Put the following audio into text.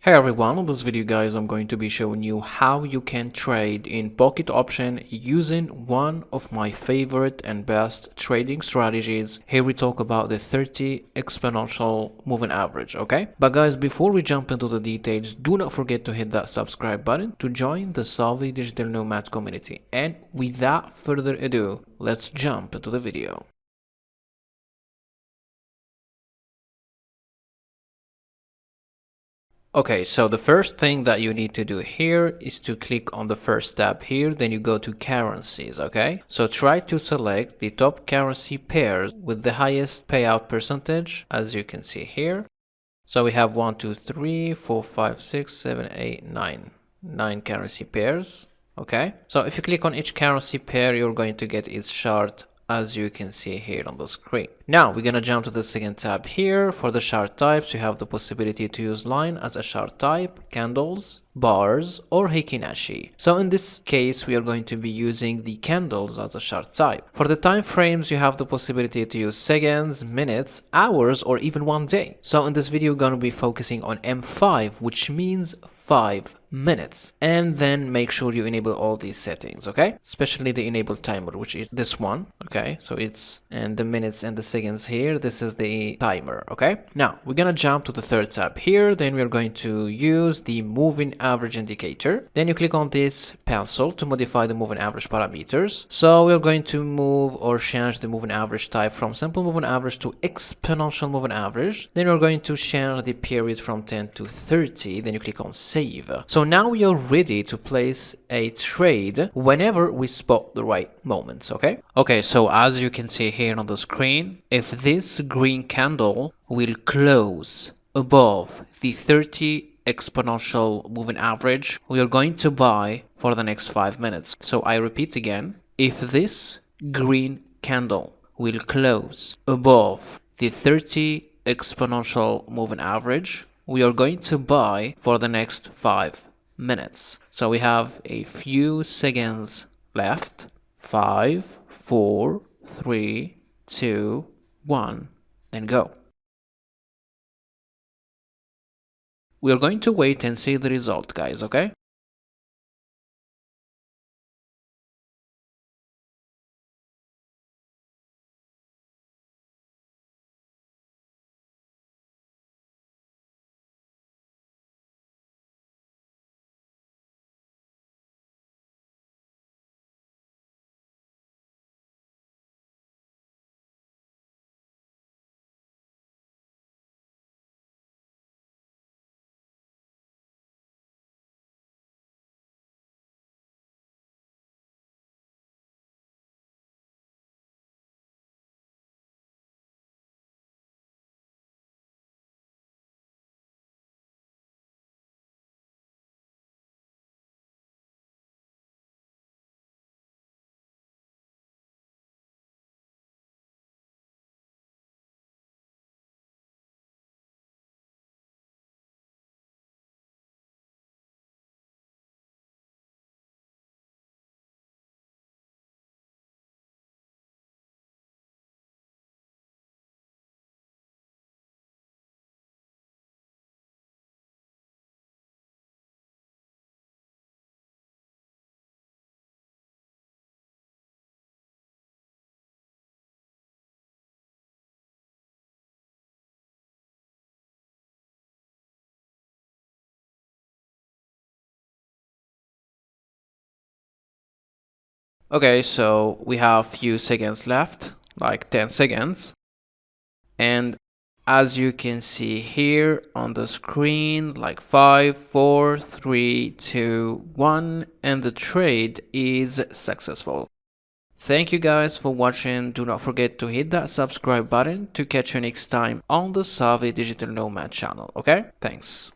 Hey everyone, in this video guys I'm going to be showing you how you can trade in pocket option using one of my favorite and best trading strategies. Here we talk about the 30 exponential moving average, okay? But guys, before we jump into the details, do not forget to hit that subscribe button to join the Savvy Digital Nomad community. And without further ado, let's jump into the video. Okay, so the first thing that you need to do here is to click on the first tab here, then you go to currencies, okay? So try to select the top currency pairs with the highest payout percentage, as you can see here. So we have 1, 2, 3, 4, 5, 6, 7, 8, 9. 9 currency pairs, okay? So if you click on each currency pair, you're going to get its chart as you can see here on the screen. Now we're gonna jump to the second tab here. For the chart types, you have the possibility to use line as a chart type, candles, bars, or Heikin Ashi. So in this case, we are going to be using the candles as a chart type. For the time frames, you have the possibility to use seconds, minutes, hours, or even 1 day. So in this video, we're gonna be focusing on M5, which means 5 minutes, and then make sure you enable all these settings, okay? Especially the enable timer, which is this one, okay? So it's and the minutes and the seconds here, this is the timer, okay? Now we're gonna jump to the third tab here. Then we're going to use the moving average indicator. Then you click on this pencil to modify the moving average parameters. So we're going to move or change the moving average type from simple moving average to exponential moving average. Then we're going to change the period from 10 to 30. Then you click on save. So now we are ready to place a trade whenever we spot the right moments, okay? Okay, so as you can see here on the screen, if this green candle will close above the 30 exponential moving average, we are going to buy for the next 5 minutes. So I repeat again, if this green candle will close above the 30 exponential moving average, we are going to buy for the next 5 minutes. So we have a few seconds left. 5, 4, 3, 2, 1, and go. We are going to wait and see the result, guys, okay? Okay, so we have few seconds left, like 10 seconds. And as you can see here on the screen, like 5, 4, 3, 2, 1, and the trade is successful. Thank you guys for watching. Do not forget to hit that subscribe button to catch you next time on the Savvy Digital Nomad channel, okay? Thanks.